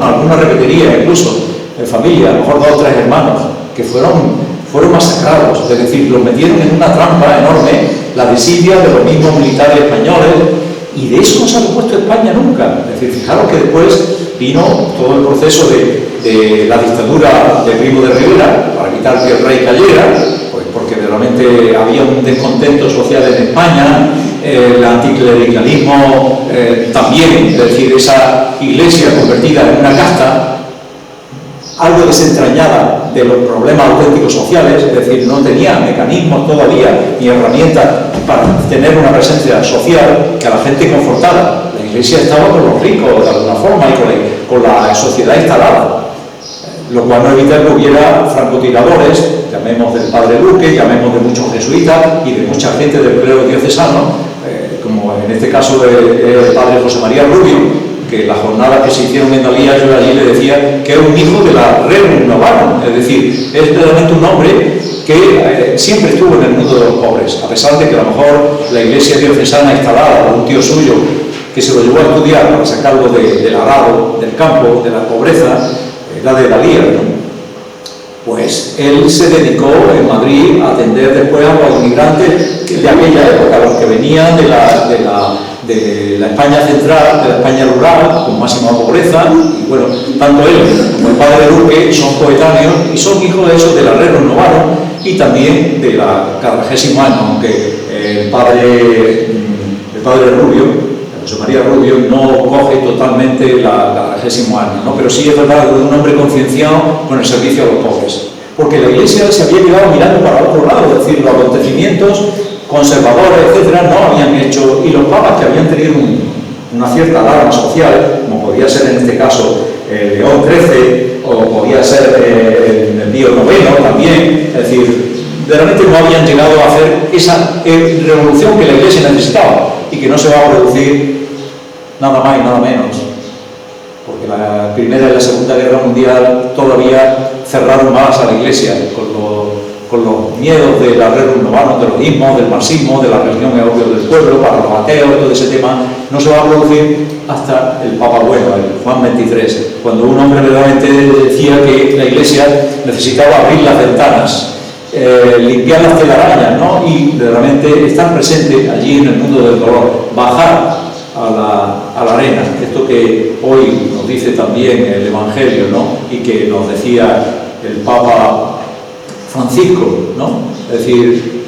alguna repetería incluso, en familia, a lo mejor 2 o 3 hermanos, que fueron masacrados, es decir, los metieron en una trampa enorme, la desidia de los mismos militares españoles, y de eso no se ha repuesto España nunca. Es decir, fijaros que después vino todo el proceso de la dictadura de Primo de Rivera para evitar que el rey cayera, pues porque realmente había un descontento social en España, el anticlericalismo también, es decir, esa iglesia convertida en una casta, algo desentrañada de los problemas auténticos sociales, es decir, no tenía mecanismos todavía ni herramientas para tener una presencia social que a la gente confortara. La iglesia estaba con los ricos de alguna forma y con la sociedad instalada, lo cual no evita que hubiera francotiradores, llamemos del padre Luque, llamemos de muchos jesuitas y de mucha gente del clero diocesano, como en este caso del padre José María Rubio, que las jornadas que se hicieron en Dalía, yo allí le decía que era un hijo de la Rerum Novarum, es decir, es realmente un hombre que siempre estuvo en el mundo de los pobres, a pesar de que a lo mejor la iglesia diocesana instalada por un tío suyo que se lo llevó a estudiar para sacarlo del arado, del campo, de la pobreza, la de Dalía, ¿no? Pues él se dedicó en Madrid a atender después a los inmigrantes de aquella época, los que venían de la España central, de la España rural, con máxima pobreza, y bueno, tanto él como el padre Luque son coetáneos y son hijos de esos de la Rerum Novarum y también de la 40º año, aunque el padre Rubio, José María Rubio, no coge totalmente la 40º año, ¿no? Pero sí es verdad que es un hombre concienciado con el servicio a los pobres, porque la Iglesia se había quedado mirando para otro lado, es decir, los acontecimientos conservadores, etcétera, no habían hecho, y los papas que habían tenido una cierta alarma social, como podía ser en este caso León XIII, o podía ser el Pío IX también, es decir, realmente no habían llegado a hacer esa revolución que la Iglesia necesitaba y que no se va a producir nada más y nada menos, porque la Primera y la Segunda Guerra Mundial todavía cerraron más a la Iglesia con los miedos de la Rerum Novarum, de los ismos, del marxismo, de la religión y obvio del pueblo, para los ateos, todo ese tema no se va a producir hasta el Papa Bueno, el Juan XXIII, cuando un hombre verdaderamente decía que la Iglesia necesitaba abrir las ventanas, limpiar las telarañas, ¿no? Y realmente estar presente allí en el mundo del dolor, bajar a la arena, esto que hoy nos dice también el Evangelio, ¿no? Y que nos decía el Papa Francisco, ¿no? Es decir,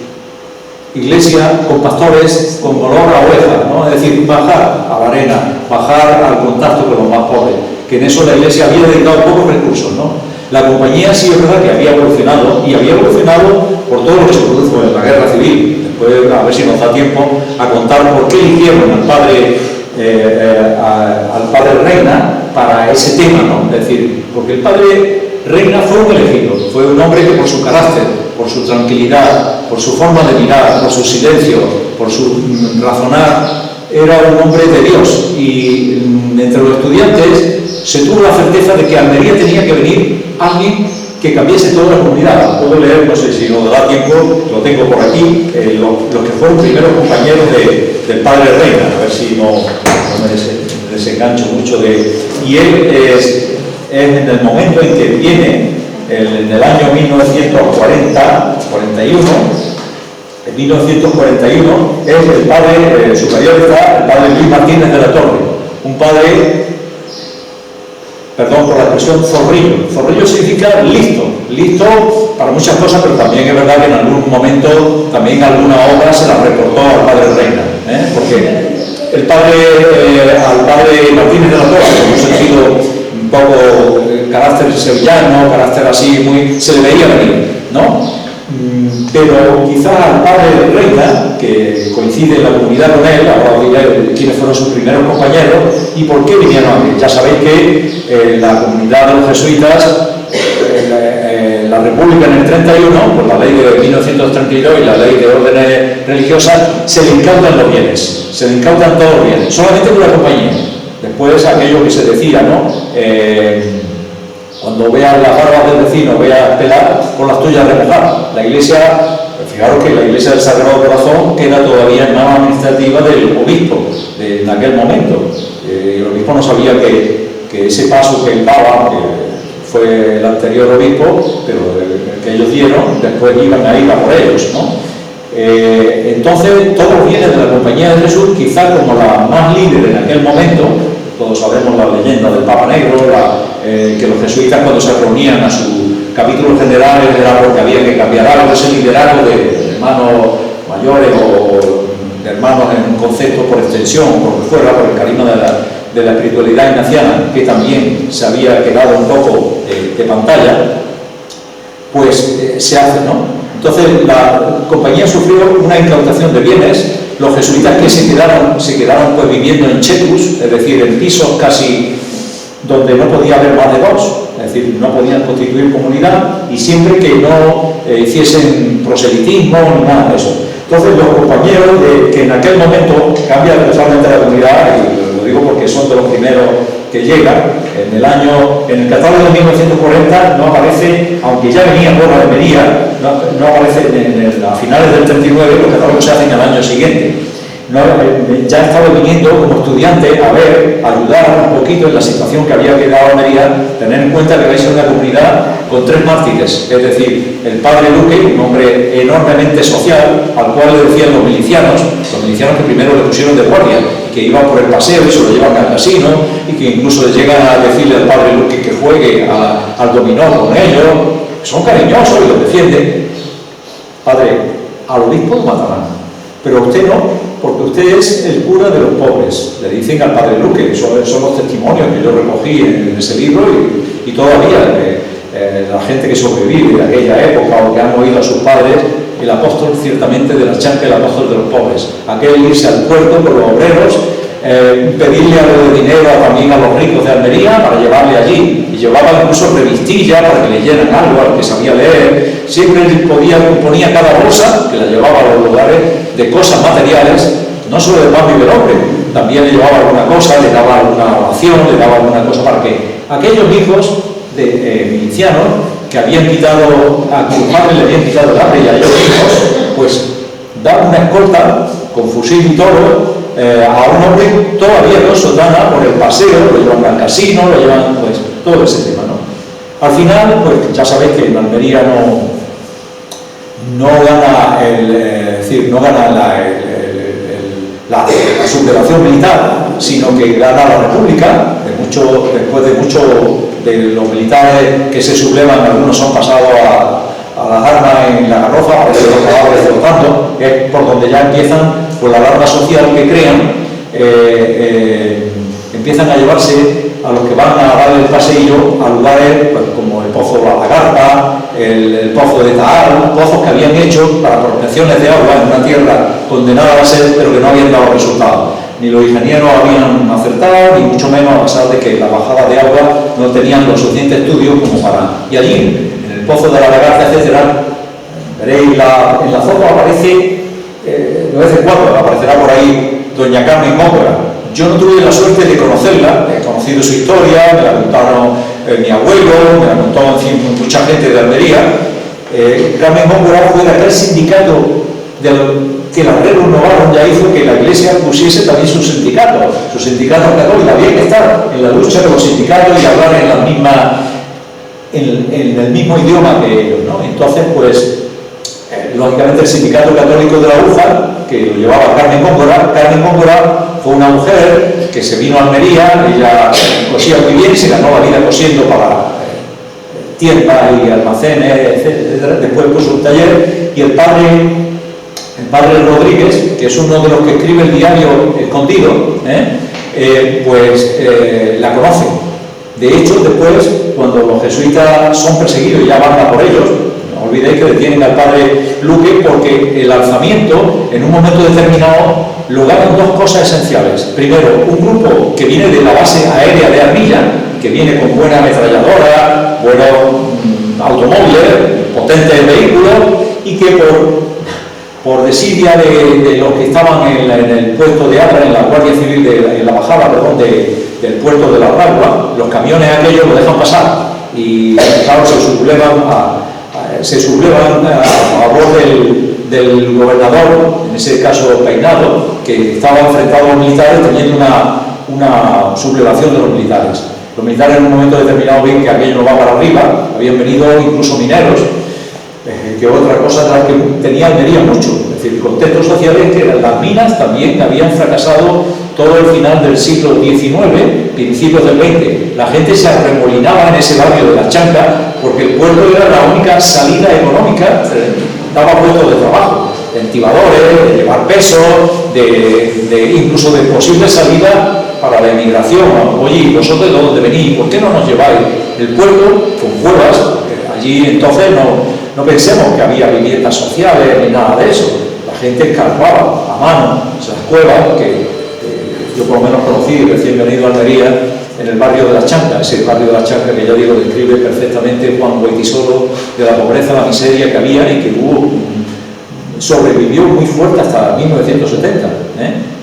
iglesia con pastores con olor a oveja, ¿no? Es decir, bajar a la arena, bajar al contacto con los más pobres, que en eso la Iglesia había dedicado pocos recursos, ¿no? La compañía sí es verdad que había evolucionado, y había evolucionado por todo lo que se produjo en la guerra civil. Después, a ver si nos da tiempo a contar por qué eligieron al padre Reina para ese tema, ¿no? Es decir, porque el padre Reina fue un elegido, fue un hombre que por su carácter, por su tranquilidad, por su forma de mirar, por su silencio, por su razonar, era un hombre de Dios, y entre los estudiantes se tuvo la certeza de que a Almería tenía que venir alguien que cambiese toda la comunidad. Puedo leer, no sé si nos da tiempo, lo tengo por aquí, los que fueron primeros compañeros del padre Reina, a ver si no me desengancho mucho de... Y él es en el momento en que viene, en el año 1941, en 1941 es el padre superior, está el padre Luis Martínez de la Torre, un padre, perdón por la expresión, zorrillo. Zorrillo significa listo para muchas cosas, pero también es verdad que en algún momento también alguna obra se la reportó al padre Reina, porque el al padre Martínez de la Torre, en un sentido un poco carácter sevillano, carácter así, se le veía venir, ¿no? Pero quizás al padre Reina, que coincide en la comunidad con él, ahora diré quiénes fueron sus primeros compañeros y por qué vinieron aquí. Ya sabéis que la comunidad de los jesuitos, la República en el 31, por la ley de 1932 y la ley de órdenes religiosas, se le incautan los bienes, se le incautan todos los bienes, solamente por la compañía. Después aquello que se decía, ¿no? Cuando veas las barbas del vecino, veas pelar, con las tuyas remojar. La Iglesia, fijaros que la Iglesia del Sagrado Corazón queda todavía en mano administrativa del obispo en aquel momento. El obispo no sabía que que ese paso que él daba, que fue el anterior obispo, pero el que ellos dieron, después iban a ir a por ellos, ¿no? Entonces, todos los bienes de la Compañía de Jesús, quizá como la más líder en aquel momento, todos sabemos la leyenda del Papa Negro, que los jesuitas cuando se reunían a sus capítulos generales era porque había que cambiar algo, ese liderazgo de hermanos mayores o de hermanos en un concepto por extensión, por lo que fuera, por el carisma de la espiritualidad ignaciana, que también se había quedado un poco de pantalla, pues se hace, ¿no? Entonces la compañía sufrió una incautación de bienes. Los jesuitas que se quedaron pues viviendo en chetus, es decir, en pisos casi donde no podía haber más de dos, es decir, no podían constituir comunidad, y siempre que no hiciesen proselitismo ni nada de eso. Entonces los compañeros que en aquel momento cambian totalmente la comunidad, y lo digo porque son de los primeros que llegan, en el catálogo de 1940 no aparece, aunque ya venía por la Almería, no aparece a finales del 39, los catálogos se hacen al año siguiente. Ya estaba viniendo como estudiante a ver, ayudar un poquito en la situación que había quedado Almería, tener en cuenta que vais a una comunidad con 3 mártires, es decir, el padre Luque, un hombre enormemente social, al cual le decían los milicianos que primero le pusieron de guardia, que iban por el paseo y se lo llevan al casino, y que incluso le llegan a decirle al padre Luque que juegue al dominó con ellos. Son cariñosos y lo defienden. Padre, al obispo lo matarán, pero usted no, porque usted es el cura de los pobres. Le dicen al padre Luque, son los testimonios que yo recogí en ese libro, y todavía la gente que sobrevive de aquella época o que han oído a sus padres, el apóstol ciertamente de la chanca, el apóstol de los pobres, aquel irse al puerto con los obreros, pedirle algo de dinero también a los ricos de Almería para llevarle allí, y llevaba incluso revistillas para que leyeran algo al que sabía leer. Siempre ponía cada bolsa que la llevaba a los lugares de cosas materiales, no solo de pan y del hombre, también le llevaba alguna cosa, le daba alguna oración, le daba alguna cosa para que aquellos hijos de milicianos que habían quitado, a sus padres le habían quitado el hambre, y a ellos mismos, pues daban una escolta con fusil y todo a un hombre todavía con sotana por el paseo, lo llevan al casino, lo llevan, pues todo ese tema, ¿no? Al final, pues ya sabéis que en Almería no gana la sublevación militar, sino que gana la República, después de muchos de los militares que se sublevan, algunos son pasados a las armas en la garrofa, aparecen los cadáveres flotando, es por donde ya empiezan pues la alarma social que crean, empiezan a llevarse a los que van a dar el paseillo a lugares pues, como el Pozo de la Lagarta, el Pozo de Taal, pozos que habían hecho para prospecciones de agua en una tierra condenada a sed, pero que no habían dado resultados. Ni los ingenieros habían acertado, ni mucho menos, a pesar de que la bajada de agua no tenían los suficientes estudios como para... Y allí, en el Pozo de la Lagarta, etcétera, veréis en la foto aparece, de vez en cuando aparecerá por ahí doña Carmen Góngora. Yo no tuve la suerte de conocerla, he conocido su historia, me la contaron mi abuelo, me la contó, en fin, mucha gente de Almería. Carmen Góngora fue de aquel sindicato que el arreglo Novarro ya hizo que la Iglesia pusiese también sus sindicatos católicos. Había que estar en la lucha de los sindicatos y hablar en el mismo idioma que ellos, ¿no? Entonces, pues, lógicamente el sindicato católico de la UJA, que lo llevaba Carmen Góngora fue una mujer que se vino a Almería, ella cosía muy bien y se ganó la vida cosiendo para tiendas y almacenes, etc. Después puso un taller, y el padre Rodríguez, que es uno de los que escribe el diario Escondido, la conoce. De hecho, después, cuando los jesuitas son perseguidos y ya van a por ellos, no olvidéis que detienen al padre Luque porque el alzamiento, en un momento determinado, lo ganan dos cosas esenciales. Primero, un grupo que viene de la base aérea de Armilla, que viene con buena ametralladora, buenos automóviles, potentes vehículos, y que por desidia de los que estaban en el puerto de Abra, en la Guardia Civil, en la bajada, del puerto de la Ragua, los camiones aquellos lo dejan pasar, y claro, se sublevan a favor del gobernador, en ese caso Peinado, que estaba enfrentado a los militares teniendo una sublevación de los militares. Los militares en un momento determinado ven que aquello no va para arriba, habían venido incluso mineros, que otra cosa de la que tenía Almería mucho. Es decir, el contexto social es que las minas también habían fracasado todo el final del siglo XIX, principios del XX. La gente se arremolinaba en ese barrio de la Chanca porque el puerto era la única salida económica, daba puestos de trabajo, de entibadores, de llevar peso, incluso de posible salida para la emigración. Oye, ¿vosotros de dónde venís? ¿Por qué no nos lleváis? El puerto, con cuevas, allí entonces no pensemos que había viviendas sociales ni nada de eso. La gente escarbaba a mano esas cuevas que yo por lo menos conocí recién venido a Almería, en el barrio de la Chanca, ese barrio de la Chanca que ya digo describe perfectamente Juan Goytisolo, de la pobreza, la miseria que había y que sobrevivió muy fuerte hasta 1970,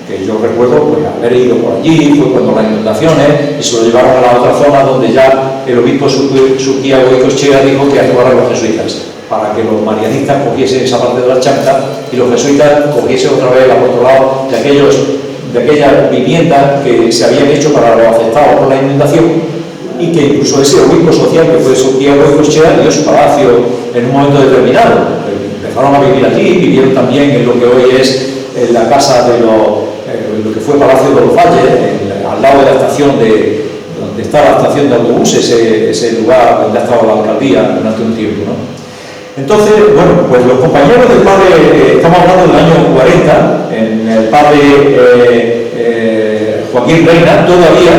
que yo recuerdo pues, haber ido por allí, fue cuando las inundaciones, y se lo llevaron a la otra zona donde ya el obispo Surquía Goicoechea dijo que actuaran los jesuitas, para que los marianistas cogiesen esa parte de la Chanca y los jesuitas cogiesen otra vez el apostolado de aquellas viviendas que se habían hecho para los afectados por la inundación, y que incluso ese obispo social que fue Surquía Goicoechea dio su palacio en un momento determinado. Empezaron a vivir allí, vivieron también en lo que hoy es la casa de lo que fue Palacio de los Valles, al lado de la estación donde está la estación de autobuses, ese lugar donde ha estado la alcaldía durante un tiempo, ¿no? Entonces, bueno, pues los compañeros del padre, estamos hablando del año 40, en el padre Joaquín Reina, todavía,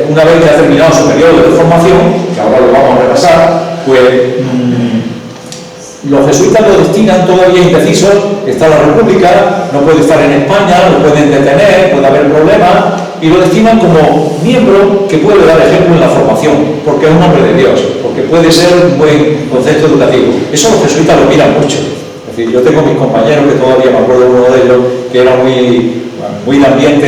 una vez que ha terminado su periodo de formación, que ahora lo vamos a repasar, pues los jesuitas lo destinan todavía indecisos, está la República, no puede estar en España, lo pueden detener, puede haber problemas, y lo destinan como miembro que puede dar ejemplo en la formación, porque es un hombre de Dios, porque puede ser un buen concepto educativo. Eso los jesuitas lo miran mucho. Es decir, yo tengo mis compañeros, que todavía me acuerdo de uno de ellos, que era muy de ambiente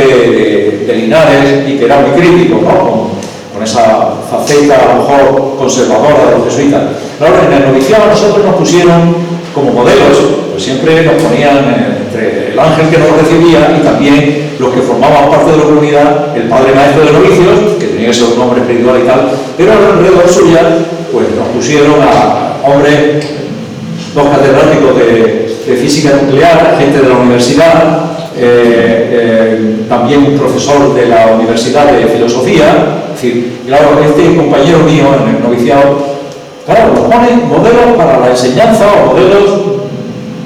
de Linares y que era muy crítico, ¿no? Con esa faceta a lo mejor conservadora de los jesuitas. Claro, en el noviciado nosotros nos pusieron como modelos, pues siempre nos ponían entre el ángel que nos recibía y también los que formaban parte de la comunidad, el padre maestro de novicios, que tenía ese nombre espiritual y tal, pero alrededor suya pues nos pusieron a hombres, dos catedráticos de física nuclear, gente de la universidad, también un profesor de la Universidad de Filosofía. Es decir, claro, este compañero mío en el noviciado, claro, nos pone modelos para la enseñanza o modelos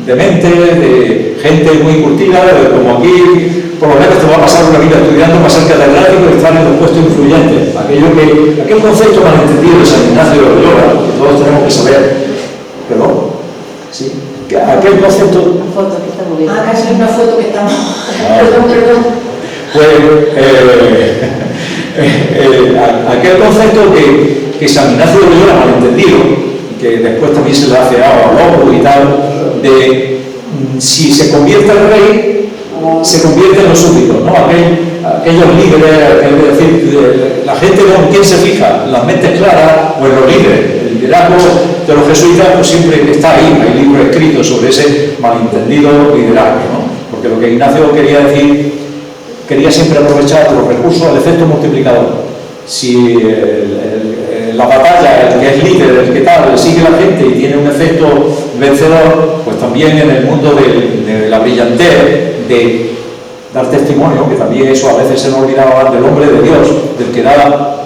de mente, de gente muy curtida, como aquí, por lo menos te va a pasar una vida estudiando para ser catedrático y estar en un puesto influyente. Aquel concepto malentendido de San Ignacio de Loyola, que todos tenemos que saber, ¿perdón? Sí. Aquel concepto... Una foto que está muy bien. Acá hay una foto que está... Perdón. Pues aquel concepto que San Ignacio de Loyola malentendido, que después también se le hace a Lopo y tal, de si se convierte el rey, se convierte en los súbditos, ¿no? Aquellos líderes, es decir, la gente con quién se fija, las mentes claras o en los líderes. El liderazgo de los jesuitas pues siempre está ahí, hay libros escritos sobre ese malentendido liderazgo, ¿no? Porque lo que Ignacio quería decir, quería siempre aprovechar los recursos al efecto multiplicador. Si la batalla, el que es líder, el que tal, sigue la gente y tiene un efecto vencedor, pues también en el mundo de la brillantez, de dar testimonio, que también eso a veces se nos olvidaba, del hombre de Dios, del que da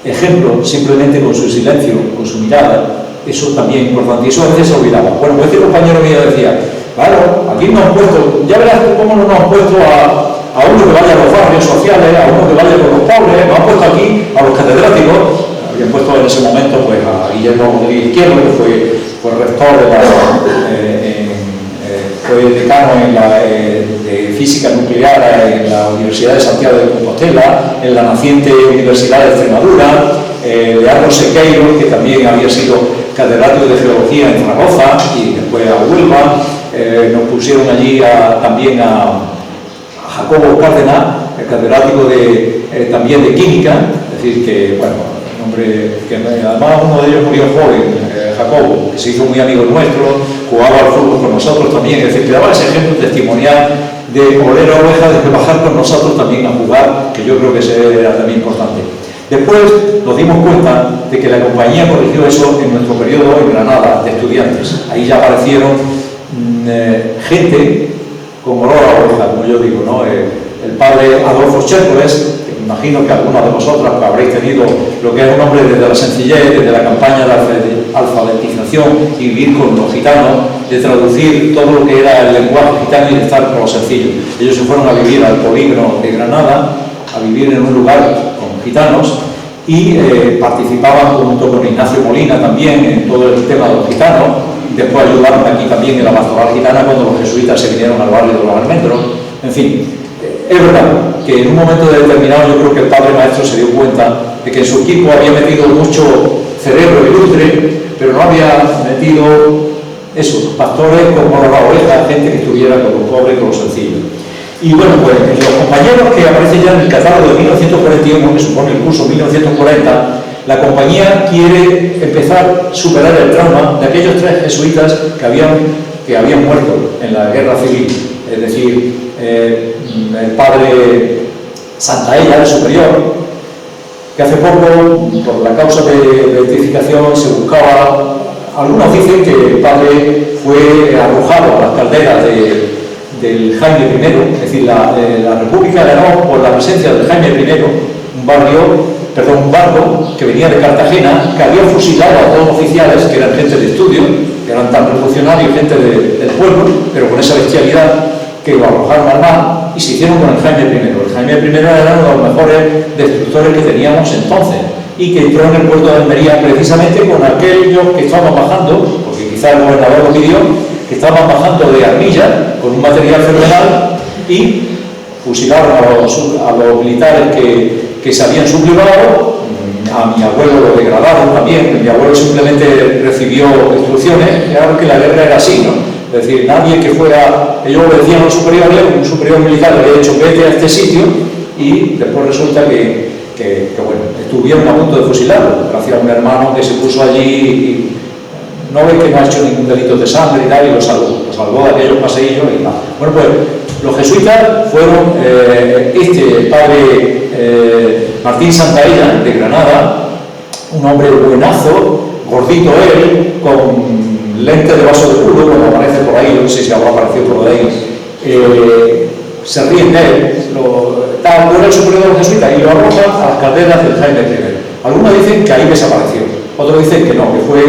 ejemplo simplemente con su silencio, con su mirada, eso también es importante, y eso a veces se olvidaba. Bueno, pues este compañero mío decía, claro, aquí nos han puesto, ya verás cómo no nos han puesto a uno que vaya a los barrios sociales, a uno que vaya con los pobres, nos han puesto aquí a los catedráticos, habían puesto en ese momento pues a Guillermo Rodríguez Izquierdo, que fue rector fue decano de física nuclear en la Universidad de Santiago de Compostela, en la naciente Universidad de Extremadura, Leandro Sequeiro, que también había sido catedrático de Geología en Zaragoza y después a Huelva. Nos pusieron allí también a Jacobo Cárdenas, el catedrático también de Química, es decir, que, bueno, un hombre que además uno de ellos murió joven, Jacobo, que se hizo muy amigo nuestro, jugaba al fútbol con nosotros también, es decir, que daba ese ejemplo testimonial de oler a oveja, de bajar con nosotros también a jugar, que yo creo que ese era también importante. Después nos dimos cuenta de que la compañía corrigió eso en nuestro periodo en Granada de estudiantes. Ahí ya aparecieron gente con olor a oveja, como yo digo, ¿no? El padre Adolfo Chércoles, que me imagino que algunos de vosotros habréis tenido lo que es un hombre desde la sencillez, desde la campaña de alfabetización y vivir con los gitanos, de traducir todo lo que era el lenguaje gitano y de estar con los sencillos. Ellos se fueron a vivir al polígono de Granada, a vivir en un lugar con gitanos y participaban junto con Ignacio Molina también en todo el tema de los gitanos. Después ayudaron aquí también en la pastoral gitana cuando los jesuitas se vinieron al barrio de los Almendros. En fin, es verdad que en un momento determinado yo creo que el padre maestro se dio cuenta de que en su equipo había metido mucho cerebro ilustre, pero no había metido esos pastores como la oveja, gente que estuviera con los pobres y con los sencillos. Y bueno, pues los compañeros que aparecen ya en el catálogo de 1941, que supone el curso 1940, la compañía quiere empezar a superar el trauma de aquellos 3 jesuitas que habían muerto en la guerra civil. Es decir, el padre Santaella, el superior, que hace poco, por la causa de beatificación, se buscaba. Algunos dicen que el padre fue arrojado a las calderas del Jaime I, es decir, la República ganó por la presencia del Jaime I, un barco que venía de Cartagena, que había fusilado a 2 oficiales que eran gente de estudio, que eran tan revolucionarios, gente del pueblo, pero con esa bestialidad, que lo arrojaron al mar y se hicieron con el Jaime I. El Jaime I era uno de los mejores destructores que teníamos entonces y que entró en el puerto de Almería precisamente con aquellos que estaban bajando, porque quizá el gobernador lo pidió, que estaban bajando de armilla con un material fenomenal y fusilaron a los militares que se habían sublevado. A mi abuelo lo degradaron también. Mi abuelo simplemente recibió instrucciones. Claro que la guerra era así, ¿no? Es decir, nadie que fuera, ellos obedecían a los superiores, un superior militar le había dicho vete a este sitio y después resulta que bueno, estuvieron a punto de fusilarlo, gracias a un hermano que se puso allí y no ve que no ha hecho ningún delito de sangre y tal, y lo salvó de aquellos paseillos y tal. Bueno, pues los jesuitas fueron el padre Martín Santaella de Granada, un hombre buenazo, gordito él, con lente de vaso de culo, como aparece por ahí, no sé si habrá aparecido por ahí, se ríen de él, no era el superior de los jesuitas y lo arrojan a las calderas del Jaime I. Algunos dicen que ahí desapareció, otros dicen que no, que fue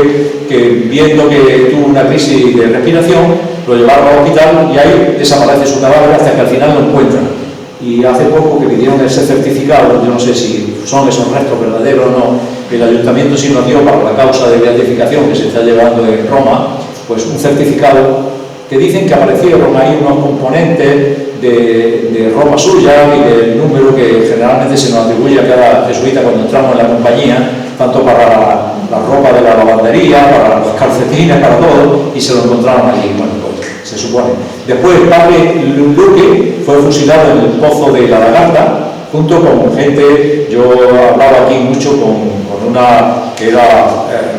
que viendo que tuvo una crisis de respiración, lo llevaron al hospital y ahí desaparece su cadáver hasta que al final lo encuentran. Y hace poco que pidieron ese certificado, yo no sé si son esos restos verdaderos o no, el ayuntamiento sí nos dio para la causa de beatificación que se está llevando en Roma, pues un certificado que dicen que aparecieron ahí unos componentes de ropa suya y del número que generalmente se nos atribuye a cada jesuita cuando entramos en la compañía, tanto para la ropa de la lavandería, para los calcetines, para todo, y se lo encontraron allí. Bueno, pues se supone. Después el padre Luque fue fusilado en el pozo de la Lagarta, junto con gente. Yo hablaba aquí mucho con una que era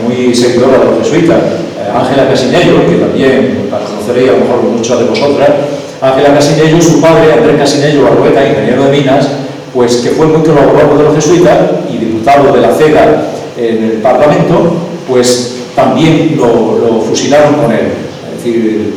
muy seguidora de los jesuitas, Ángela Casinello, que también la conoceréis a lo mejor muchas de vosotras. Ángela Casinello, su padre, Andrés Casinello Barrueta, ingeniero de minas, pues que fue muy colaborador de los jesuitas y diputado de la CEDA en el Parlamento, pues también lo fusilaron con él. Es decir,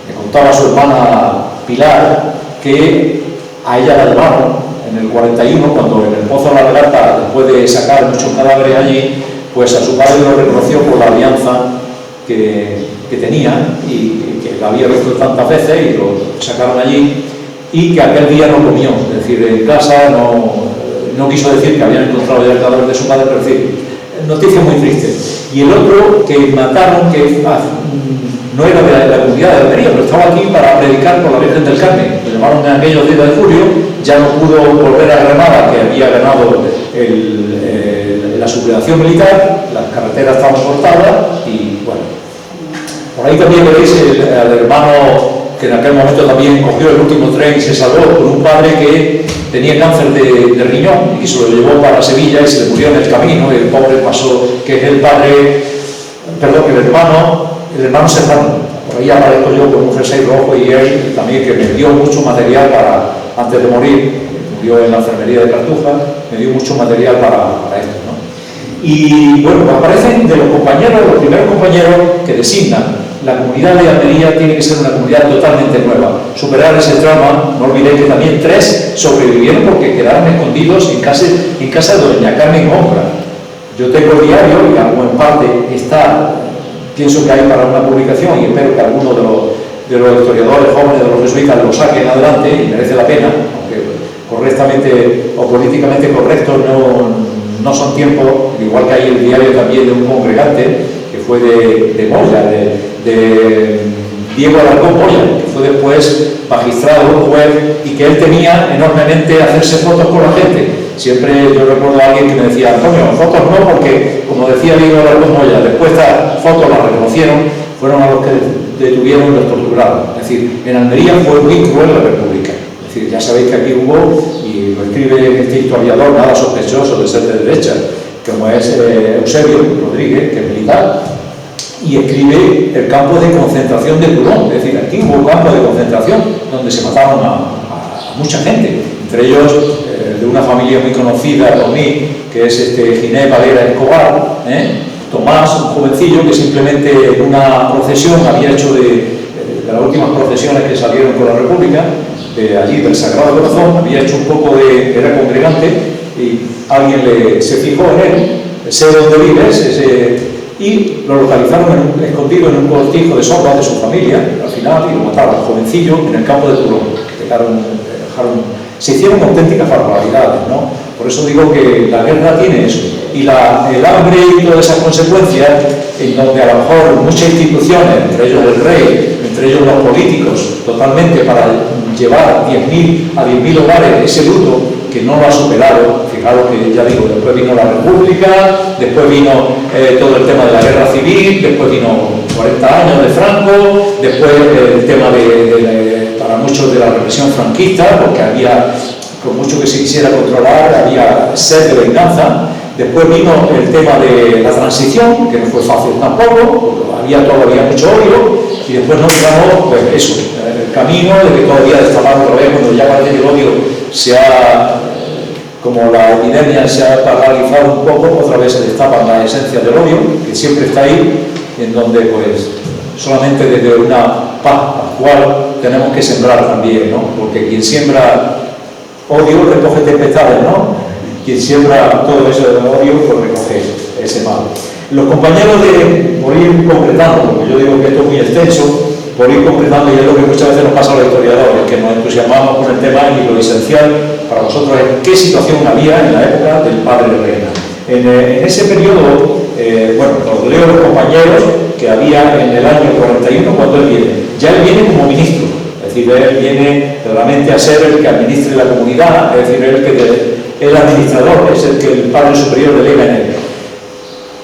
me contaba su hermana Pilar que a ella la llevaron en el 41, cuando en el Pozo de la Lagarta, después de sacar muchos cadáveres allí, pues a su padre lo reconoció por la alianza que tenía y que la había visto tantas veces y lo sacaron allí, y que aquel día no comió, es decir, en casa no quiso decir que habían encontrado ya el cadáver de su padre, pero en fin, noticia muy triste. Y el otro que mataron, que no era de la comunidad de Almería, pero estaba aquí para predicar por la Virgen del Carmen, lo llamaron en aquellos días de julio, ya no pudo volver a Granada, que había ganado la sublevación militar, las carreteras estaban cortadas y bueno. Por ahí también veréis al hermano que en aquel momento también cogió el último tren y se salvó con un padre que tenía cáncer de riñón y se lo llevó para Sevilla y se le murió en el camino, y el pobre pasó, que es el hermano Serrano. Por ahí aparezco yo con un jersey rojo y él también, que me dio mucho material para, antes de morir, murió en la enfermería de Cartuja, me dio mucho material para esto, ¿no? Y bueno, pues aparecen de los compañeros, los primeros compañeros que designan la comunidad de Almería tiene que ser una comunidad totalmente nueva. Superar ese trauma, no olvidéis que también 3 sobrevivieron porque quedaron escondidos en casa de doña Carmen Compra. Yo tengo el diario y algo en parte está, pienso que hay para una publicación y espero que alguno de los historiadores jóvenes de los jesuitas lo saquen adelante y merece la pena, aunque correctamente o políticamente correcto no son tiempos, igual que hay el diario también de un congregante que fue de Moya, de Diego Alarcón Moya, que fue después magistrado, juez, y que él temía enormemente hacerse fotos con la gente. Siempre yo recuerdo a alguien que me decía, Antonio, fotos no, porque como decía Diego Alarcón Moya, después estas fotos las reconocieron, fueron a los que detuvieron y los torturaron. Es decir, en Almería fue muy cruel la República. Es decir, ya sabéis que aquí hubo, y lo escribe este historiador nada sospechoso de ser de derecha, como es Eusebio Rodríguez, que es militar, y escribe el campo de concentración de Toulon. Es decir, aquí hubo un campo de concentración donde se mataron a mucha gente, entre ellos de una familia muy conocida por mí, que es Ginés Valera Escobar, Tomás, un jovencillo que simplemente en una procesión había hecho de las últimas procesiones que salieron con la República, de allí del Sagrado Corazón, había hecho un poco era congregante, y alguien se fijó en él, sé dónde vives, y lo localizaron escondido en un cortijo de sombra de su familia, al final, y lo mataron, jovencillo, en el campo de Toulon. Se hicieron auténticas barbaridades, ¿no? Por eso digo que la guerra tiene eso. Y el hambre y todas esas consecuencias, en donde a lo mejor muchas instituciones, entre ellos el rey, entre ellos los políticos, totalmente para llevar a 10.000 hogares ese luto, que no lo ha superado. Fijaros que ya digo, después vino la República, después vino todo el tema de la guerra civil, después vino 40 años de Franco, después el tema para muchos de la represión franquista, porque había, por mucho que se quisiera controlar, había sed de venganza. Después vino el tema de la transición, que no fue fácil tampoco, porque había todavía mucho odio, y después nos llegamos, pues eso, el camino de que todavía destapar otra vez, cuando ya parece que el odio como la epidemia se ha paralizado un poco, otra vez se destapan las esencias del odio, que siempre está ahí, en donde pues solamente desde una paz actual tenemos que sembrar también, ¿no? Porque quien siembra odio recoge tempestades, ¿no? Quien siembra todo eso de odio, pues recoge ese mal. Los compañeros por ir concretando, porque yo digo que esto es muy extenso, por ir concretando, y es lo que muchas veces nos pasa a los historiadores, que nos entusiasmamos con el tema y lo esencial para vosotros es qué situación había en la época del padre Reina. En ese periodo, bueno, os leo los compañeros que había en el año 41 cuando él viene. Ya él viene como ministro, es decir, él viene realmente a ser el que administre la comunidad, es decir, el administrador, es el que el padre superior delega en él.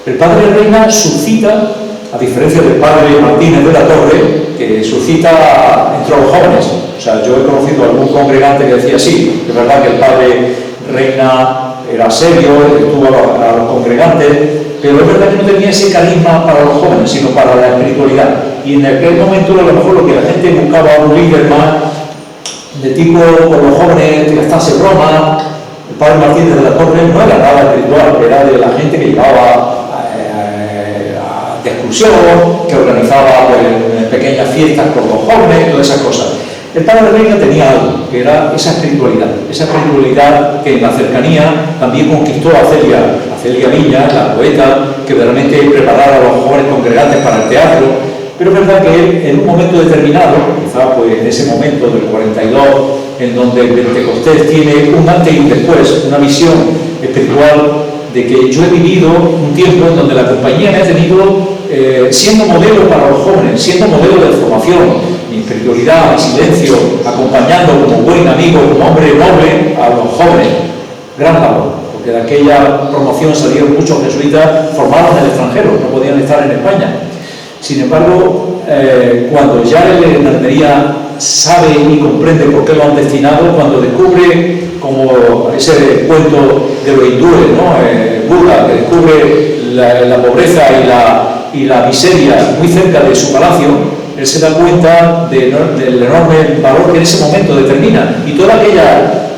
El padre Reina suscita, a diferencia del padre Martínez de la Torre, que suscita entre los jóvenes. O sea, yo he conocido a algún congregante que decía, sí, es verdad que el padre Reina era serio, estuvo a los congregantes, pero es verdad que no tenía ese carisma para los jóvenes, sino para la espiritualidad. Y en aquel momento, a lo mejor, lo que la gente buscaba un líder más de tipo con los jóvenes que gastase broma. El padre Martínez de la Torre no era nada espiritual, era de la gente que llevaba de excursión, que organizaba pues, pequeñas fiestas con los jóvenes, todas esas cosas. El padre Reina tenía algo, que era esa espiritualidad que en la cercanía también conquistó a Celia Viña, la poeta, que realmente preparaba a los jóvenes congregantes para el teatro. Pero es verdad que él, en un momento determinado, quizá pues en ese momento del 42, en donde el Pentecostés tiene un antes y un después, una visión espiritual de que yo he vivido un tiempo en donde la compañía me ha tenido siendo modelo para los jóvenes, siendo modelo de formación, mi espiritualidad, mi silencio, acompañando como buen amigo, como hombre noble a los jóvenes. Gran labor, porque de aquella promoción salieron muchos jesuitas formados en el extranjero, no podían estar en España. Sin embargo, cuando ya él en Almería sabe y comprende por qué lo han destinado, cuando descubre, como ese cuento de los hindúes, ¿no? Buda, que descubre la pobreza y la miseria muy cerca de su palacio, él se da cuenta del enorme valor que en ese momento determina. Y toda aquella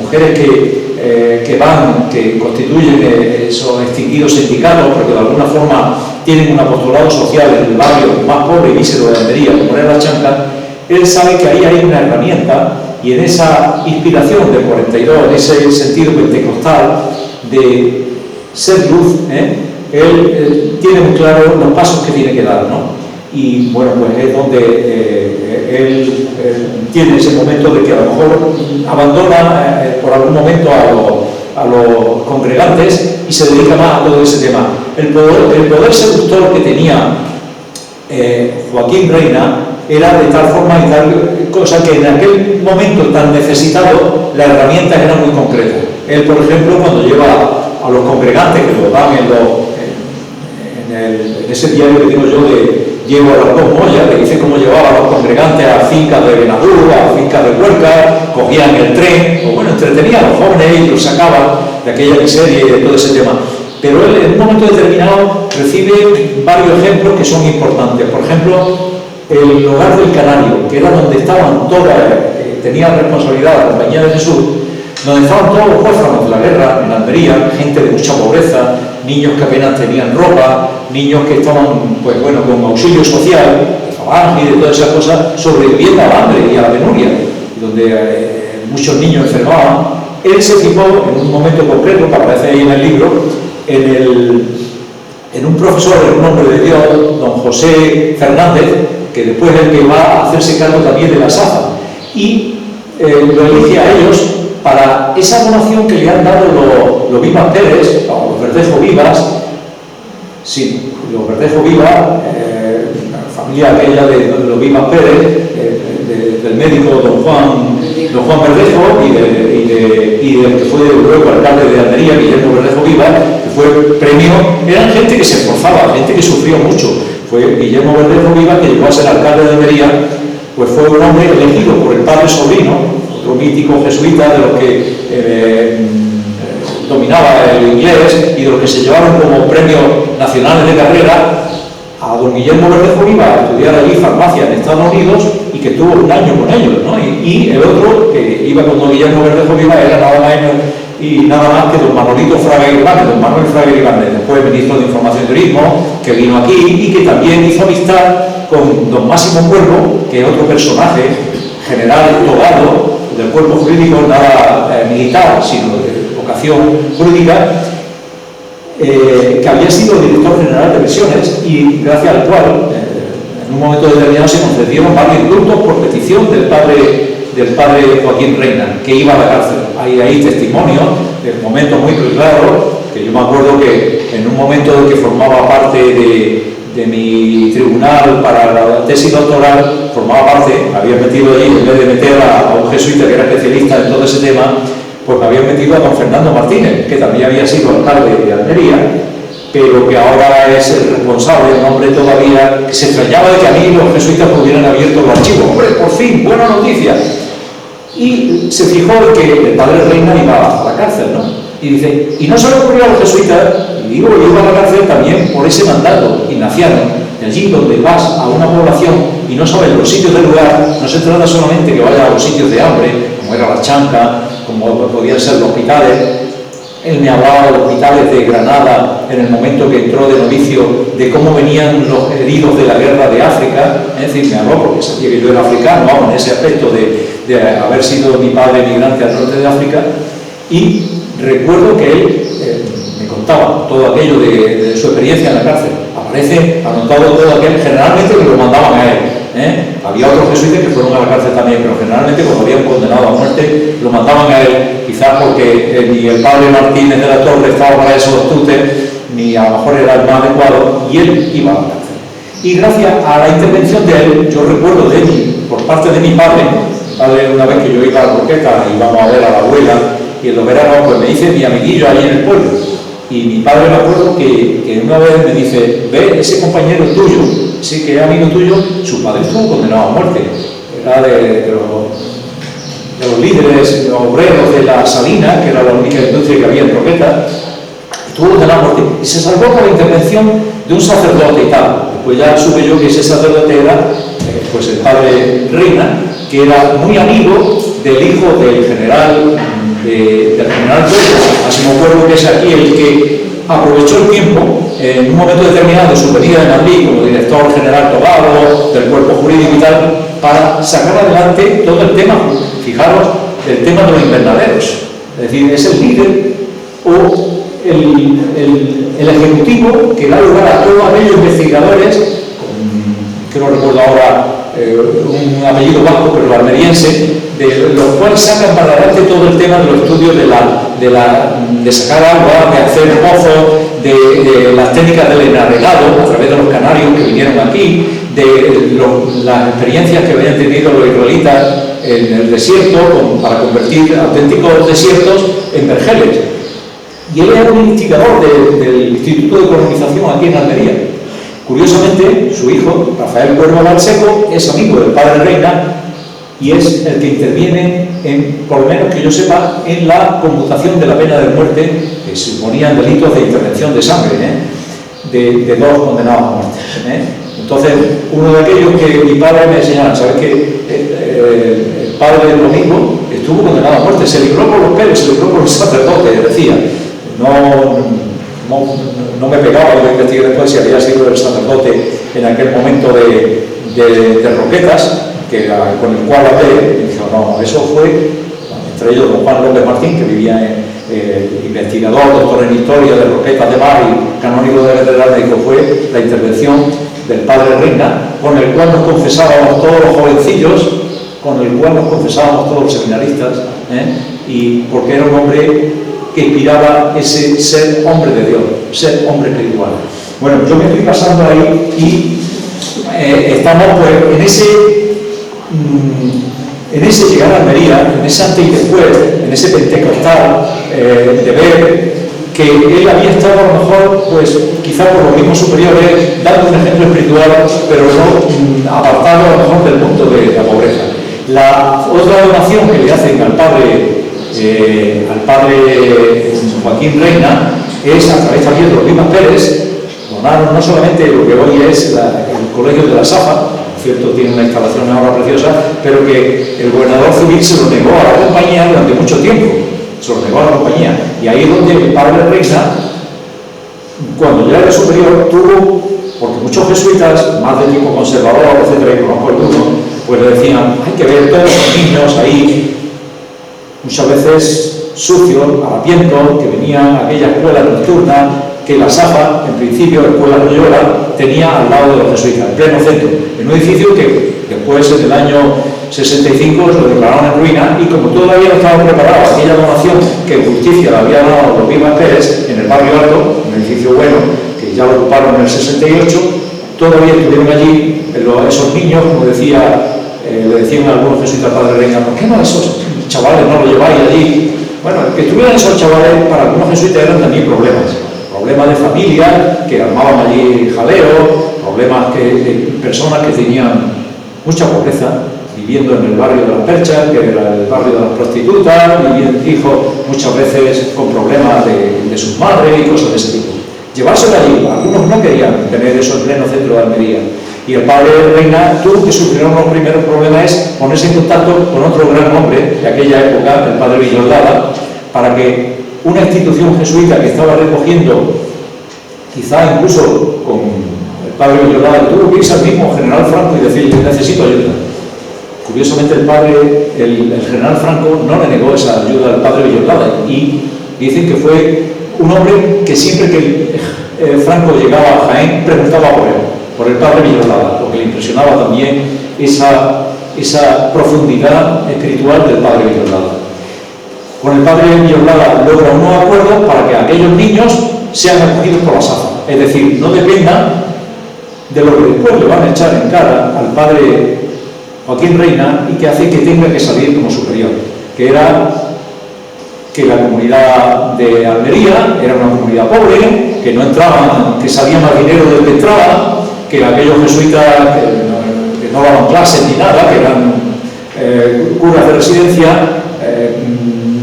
mujeres que constituyen esos extinguidos sindicatos, porque de alguna forma tienen un apostolado social en el barrio más pobre y mísero de Almería, como era La Chanca. Él sabe que ahí hay una herramienta, y en esa inspiración del 42, en ese sentido pentecostal de ser luz, él tiene muy claro los pasos que tiene que dar, ¿no? Y bueno, pues es donde él tiene ese momento de que a lo mejor abandona por algún momento a los congregantes y se dedica más a todo ese tema. El poder seductor que tenía Joaquín Reina era de tal forma y tal cosa que en aquel momento tan necesitado las herramientas eran muy concretas. Él, por ejemplo, cuando lleva a los congregantes, que lo dan en ese diario que digo yo de Llevo a las dos Moya, que dice cómo llevaba a los congregantes a fincas de Benadú, a fincas de Huerca, cogían el tren, o bueno, entretenía a los jóvenes y los sacaban de aquella miseria y de todo ese tema. Pero él en un momento determinado recibe varios ejemplos que son importantes. Por ejemplo, el Hogar del Canario, que era donde estaban todas, tenía responsabilidad la Compañía de Jesús, donde estaban todos los huérfanos de la guerra en Almería, gente de mucha pobreza, niños que apenas tenían ropa, niños que estaban, pues bueno, con auxilio social, de falange y de todas esas cosas, sobreviviendo al hambre y a la penuria, donde muchos niños enfermaban. Él se fijó en un momento concreto, que aparece ahí en el libro, en un profesor, en un hombre de Dios, don José Fernández, que después es el que va a hacerse cargo también de la SAFA, y lo elige a ellos para esa donación que le han dado los Vivas Pérez, o los Verdejo Vivas, sí, los Verdejo Vivas, la familia aquella de los Vivas Pérez, del médico don Juan Verdejo y del que fue luego alcalde de Almería, Guillermo Verdejo Vivas, que fue premio. Eran gente que se esforzaba, gente que sufrió mucho. Fue Guillermo Verdejo Vivas, que llegó a ser alcalde de Almería, pues fue un hombre elegido por el padre Sobrino, otro mítico jesuita de los que dominaba el inglés y de los que se llevaron como premios nacionales de carrera, a don Guillermo Verdejo Vivas a estudiar allí farmacia en Estados Unidos y que estuvo un año con ellos, ¿no? Y el otro que iba con don Guillermo Verdejo Vivas era nada más que don Manolito Fraga Ibáñez, don Manuel Fraga Ibáñez, después ministro de Información y Turismo, que vino aquí y que también hizo amistad con don Máximo Cuervo, que es otro personaje, general togado del cuerpo jurídico, nada militar, sino de vocación jurídica, que había sido director general de prisiones y gracias al cual en un momento determinado se concedieron varios indultos por petición del padre Joaquín Reina, que iba a la cárcel. Hay ahí testimonios de momentos muy claros, que yo me acuerdo que en un momento en que formaba parte de mi tribunal para la tesis doctoral, formaba parte, me había metido allí, en vez de meter a un jesuita que era especialista en todo ese tema, pues me había metido a don Fernando Martínez, que también había sido alcalde de Almería, pero que ahora es el responsable, un hombre todavía que se extrañaba de que a mí los jesuitas hubieran abierto el archivo. ¡Hombre, por fin, buena noticia! Y se fijó en que el padre Reina iba a la cárcel, ¿no? Y dice, y no se le ocurrió a los jesuitas, y digo, iba a la cárcel también por ese mandato ignaciano, de allí donde vas a una población y no sabes los sitios del lugar, no se trata solamente que vayas a los sitios de hambre, como era La Chanca, como podían ser los hospitales. Él me hablaba de los hospitales de Granada en el momento que entró de novicio, de cómo venían los heridos de la guerra de África. Es decir, me habló porque sabía que yo era africano, vamos, en ese aspecto de haber sido mi padre migrante al norte de África. Y recuerdo que él me contaba todo aquello de su experiencia en la cárcel. Aparece anotado todo aquello, generalmente que lo mandaban a él. Había otros jesuitas que fueron a la cárcel también, pero generalmente cuando habían condenado a muerte lo mandaban a él, quizás porque ni el padre Martínez de la Torre estaba para esos tutes, ni a lo mejor era el más adecuado, y él iba a la cárcel. Y gracias a la intervención de él, yo recuerdo de él, por parte de mi padre, una vez que yo iba a la Roqueta y íbamos a ver a la abuela, y en los veranos pues me dice mi amiguillo ahí en el pueblo, y mi padre me acuerdo que una vez me dice, ve, ese compañero tuyo, ese que es amigo tuyo, su padre estuvo condenado a muerte, era de los líderes, los obreros de la Salina, que era la única industria que había en Roqueta, estuvo condenado a muerte, y se salvó por la intervención de un sacerdote y tal. Después ya supe yo que ese sacerdote era pues el padre Reina, que era muy amigo del hijo del general Máximo Cuervo, que es aquí el que aprovechó el tiempo en un momento determinado de su venida de Madrid como director general togado del cuerpo jurídico y tal, para sacar adelante todo el tema, fijaros, el tema de los invernaderos. Es decir, es el líder o el ejecutivo que da lugar a todos aquellos investigadores, que no recuerdo ahora un apellido vasco, pero almeriense, de los cuales sacan para adelante todo el tema de los estudios de sacar agua, de hacer pozos, de las técnicas del enarregado a través de los canarios que vinieron aquí, de las experiencias que habían tenido los israelitas en el desierto para convertir auténticos desiertos en vergeles. Y él era un investigador del Instituto de Colonización aquí en Almería. Curiosamente, su hijo, Rafael Cuervo Balseco, es amigo del padre Reina y es el que interviene, por lo menos que yo sepa, en la conmutación de la pena de muerte, que suponían delitos de intervención de sangre, de dos condenados a muerte. Entonces, uno de aquellos que mi padre me enseñaba, ¿sabes que el padre del domingo estuvo condenado a muerte? Se libró por los pelos, se libró por el sacerdote, decía. No me pegaba, lo investigué después si había sido el sacerdote en aquel momento de Roquetas, con el cual hablé, y dijo, no, eso fue, entre ellos don Juan López Martín, que vivía investigador, doctor en historia de Roquetas de Mar y canónigo de la catedral, dijo, fue la intervención del padre Reina, con el cual nos confesábamos todos los jovencillos, con el cual nos confesábamos todos los seminaristas, y porque era un hombre que inspiraba ese ser hombre de Dios, ser hombre espiritual. Bueno, yo me estoy pasando ahí y estamos pues en ese llegar a Almería, en ese antes y después, en ese pentecostal, de ver que él había estado a lo mejor, pues quizá por los mismos superiores, dando un ejemplo espiritual, pero no apartado a lo mejor del punto de la pobreza. La otra donación que le hacen al padre Joaquín Reina es a través también de los Vimas Pérez. Donaron no solamente lo que hoy es el Colegio de la Safa, cierto, tiene una instalación ahora preciosa, pero que el gobernador civil se lo negó a la compañía durante mucho tiempo, se lo negó a la compañía, y ahí es donde el padre Reina, cuando ya era superior, tuvo, porque muchos jesuitas, más de tipo conservador, etcétera, y conozco algunos, pues le decían, hay que ver todos los niños ahí, muchas veces sucios, harapientos, que venían a aquella escuela nocturna que la Safa, en principio, la escuela Loyola, tenía al lado de los jesuitas, en pleno centro, en un edificio que después, en el año 65, lo declararon en ruina, y como todavía no estaba preparado aquella donación que en justicia le había dado los Vimas Pérez en el barrio Alto, un edificio bueno, que ya lo ocuparon en el 68, todavía estuvieron allí esos niños, como decía, le decían a algunos jesuitas al padre Reina, ¿por qué no esos chavales no lo lleváis allí? Bueno, que estuvieran esos chavales para algunos jesuitas eran también problemas de familia, que armaban allí jaleo, problemas de personas que tenían mucha pobreza, viviendo en el barrio de las Perchas, que era el barrio de las prostitutas, viviendo hijos muchas veces con problemas de sus madres y cosas de ese tipo. Llevárselo allí, algunos no querían tener eso en pleno centro de Almería. Y el padre Reina tuvo que sufrir uno de los primeros problemas es ponerse en contacto con otro gran hombre de aquella época, el padre Villordada, para que una institución jesuita que estaba recogiendo, quizá incluso con el padre Villordada, tuvo que irse al mismo general Franco y decirle, necesito ayuda. Curiosamente el general Franco no le negó esa ayuda al padre Villordada, y dicen que fue un hombre que siempre que Franco llegaba a Jaén preguntaba por el padre Villordada, porque le impresionaba también esa profundidad espiritual del padre Villordada. Con el padre Villordada logra un nuevo acuerdo para que aquellos niños sean acogidos por la Safa, es decir, no dependan de lo que después le van a echar en cara al padre Joaquín Reina y que hace que tenga que salir como superior, que era que la comunidad de Almería era una comunidad pobre, que no entraban, que salía más dinero del que entraba, que aquellos jesuitas que no daban clases ni nada, que eran curas de residencia,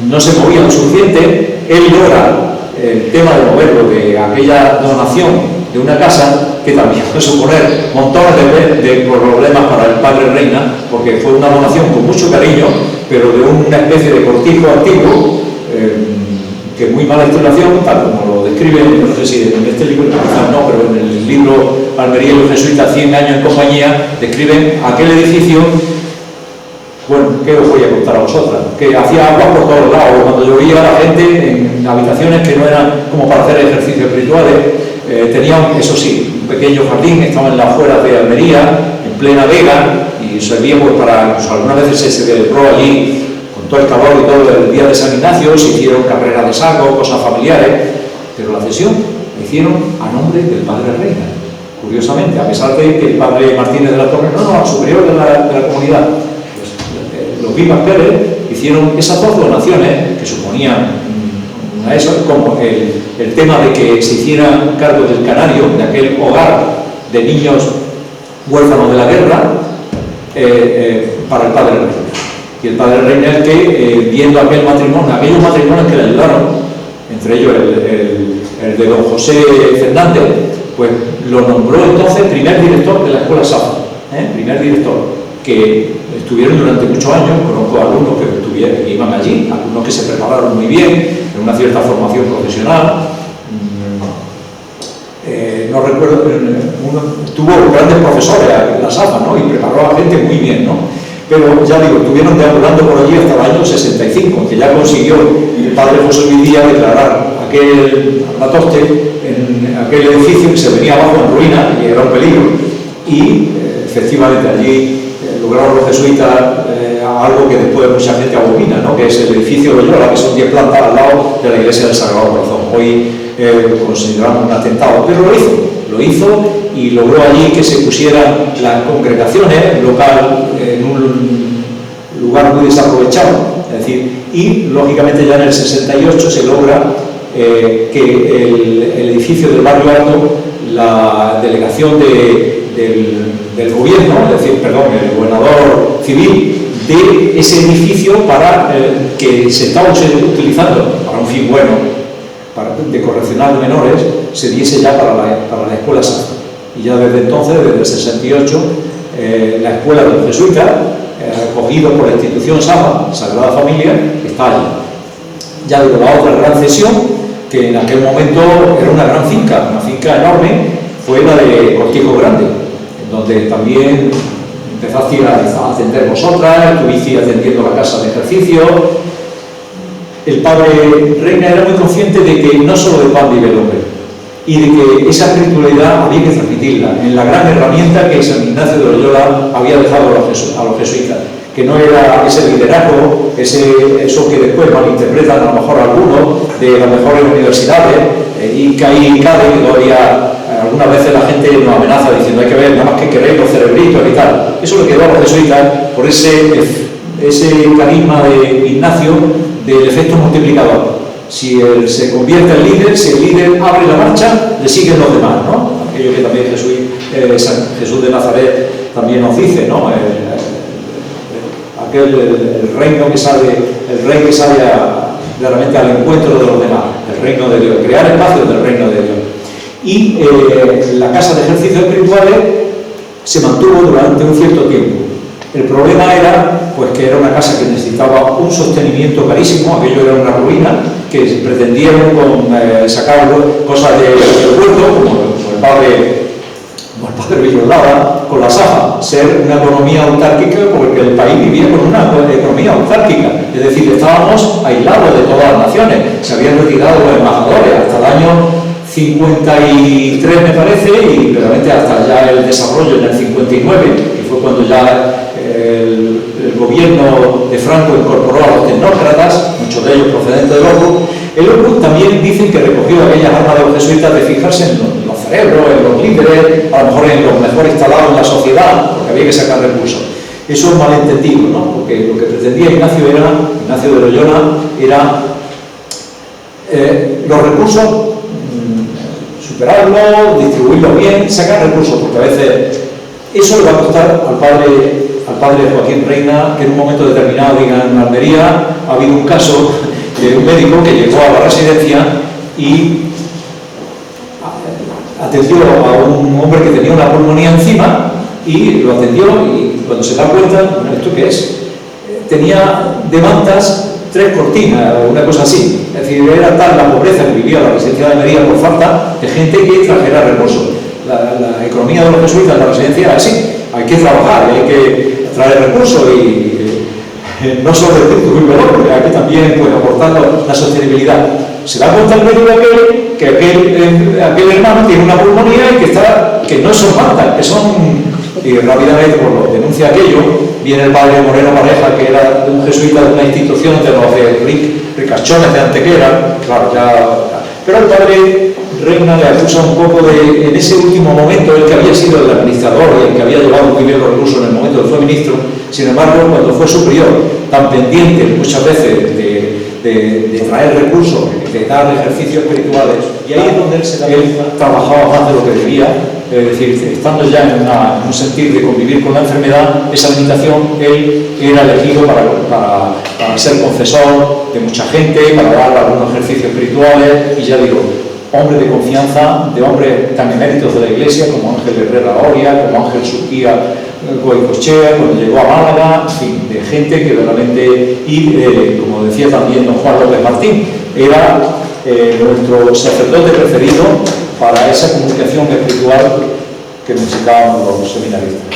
no se movían lo suficiente. Él logra el tema de moverlo de aquella donación de de una casa que también puede suponer montones de problemas para el padre Reina, porque fue una donación con mucho cariño, pero de una especie de cortijo antiguo, que muy mala instalación, tal como lo describe, no sé si en este libro, quizás no, pero en el libro Almería y los jesuitas, 100 años en compañía, describen aquel edificio. Bueno, ¿qué os voy a contar a vosotras? Que hacía agua por todos lados, cuando llovía la gente en habitaciones que no eran como para hacer ejercicios espirituales, tenían, eso sí, un pequeño jardín, estaban en las afueras de Almería, en plena vega, y servía pues para, pues algunas veces se celebró allí, con todo el calor y todo el día de San Ignacio, se hicieron carreras de saco, cosas familiares, pero la cesión la hicieron a nombre del padre Reina, curiosamente, a pesar de que el padre Martínez de la Torre, no, superior de la comunidad. Los Vimas Pérez hicieron esas dos donaciones que suponían eso, como el tema de que se hiciera cargo del canario, de aquel hogar de niños huérfanos de la guerra, para el padre Reina. Y el padre Reina es que, viendo aquellos matrimonios que le ayudaron, entre ellos el de don José Fernández, pues lo nombró entonces primer director de la escuela Safa, primer director, que estuvieron durante muchos años. Conozco alumnos que iban allí, algunos que se prepararon muy bien, en una cierta formación profesional. No recuerdo, tuvo grandes profesores en la SAFA, ¿no? Y preparó a gente muy bien, ¿no? Pero ya digo, estuvieron deambulando por allí hasta el año 65, que ya consiguió el padre José Luis Díaz declarar aquel armatoste en aquel edificio que se venía abajo en ruina y era un peligro. Y efectivamente allí lograron los jesuitas algo que después mucha gente abomina, ¿no? Que es el edificio de Loyola, que son 10 plantas al lado de la iglesia del Sagrado Corazón. Hoy consideramos un atentado, pero lo hizo y logró allí que se pusieran las congregaciones local en un lugar muy desaprovechado, es decir, y lógicamente ya en el 68 se logra que el edificio del barrio Alto, la delegación del gobierno, es decir, el gobernador civil, de ese edificio para que se estaba utilizando para un fin bueno, de correccional de menores, se diese ya para la escuela Safa. Y ya desde entonces, desde el 68, la escuela de los jesuitas, acogido por la institución Safa, Sagrada Familia, está allí. Ya digo, la otra gran cesión, que en aquel momento era una gran finca, una finca enorme, fue la de Cortijo Grande, donde también empezasteis a atender vosotras, estuvisteis atendiendo la casa de ejercicio. El padre Reina era muy consciente de que no solo de pan vive el hombre, y de que esa espiritualidad había que transmitirla en la gran herramienta que San Ignacio de Loyola había dejado a los jesuitas, que no era ese liderazgo, eso que después malinterpretan a lo mejor algunos de las mejores universidades, y que ahí cabe que todavía algunas veces la gente nos amenaza diciendo hay que ver nada más que queréis los cerebritos y tal. Eso le quedó a los jesuitas por ese carisma de Ignacio del efecto multiplicador. Si él se convierte en líder, si el líder abre la marcha, le siguen los demás, ¿no? Aquello que también San Jesús de Nazaret también nos dice, ¿no? El rey que sale realmente al encuentro de los demás, el reino de Dios, crear espacios del reino de Dios. Y la casa de ejercicios espirituales se mantuvo durante un cierto tiempo. El problema era pues que era una casa que necesitaba un sostenimiento carísimo, aquello era una ruina, que pretendieron sacar cosas del puerto, como el padre Villalaba, con la Safa, ser una economía autárquica, porque el país vivía con una economía autárquica, es decir, estábamos aislados de todas las naciones, se habían retirado los embajadores hasta el año 53 me parece, y realmente hasta ya el desarrollo en el 59, que fue cuando ya el gobierno de Franco incorporó a los tecnócratas, muchos de ellos procedentes del Opus. El Opus también dicen que recogió aquellas armas de los jesuitas de fijarse en los cerebros, en los líderes, a lo mejor en los mejor instalados en la sociedad, porque había que sacar recursos. Eso es malentendido, ¿no? Porque lo que pretendía Ignacio de Loyola era los recursos, superarlos, distribuirlos bien, sacar recursos, porque a veces eso le va a costar al padre Joaquín Reina, que en un momento determinado, en Almería, ha habido un caso de un médico que llegó a la residencia y atendió a un hombre que tenía una pulmonía encima y lo atendió, y cuando se da cuenta, bueno, ¿esto qué es? Tenía de mantas 3 cortinas, una cosa así. Es decir, era tal la pobreza que vivía la residencia de Almería por falta de gente que trajera recursos. La economía de los jesuitas en la residencia era así: hay que trabajar, hay que traer recursos y no solo el espíritu muy valor, hay que también pues, aportar la sostenibilidad. Se da cuenta el medio de que aquel hermano tiene una pulmonía y que no son mantas, que son. Y rápidamente pues, lo denuncia aquello. Viene el padre Moreno Pareja, que era un jesuita de una institución de los ricachones de Antequera, claro, pero el padre Reina le acusa un poco en ese último momento, el que había sido el administrador y el que había llevado muy bien los recursos en el momento que fue ministro. Sin embargo, cuando fue superior, tan pendiente muchas veces de traer recursos, de dar ejercicios espirituales, y ahí es donde él trabajaba más de lo que debía. Es decir, estando ya en un sentir de convivir con la enfermedad, esa limitación, él era elegido para ser confesor de mucha gente, para dar algunos ejercicios espirituales, y ya digo, hombre de confianza, de hombres tan eméritos de la Iglesia como Ángel Herrera Oria, como Ángel Surquía Goicoechea, cuando llegó a Málaga, en fin, de gente que realmente, y como decía también don Juan López Martín, era nuestro sacerdote preferido para esa comunicación espiritual que necesitaban los seminaristas.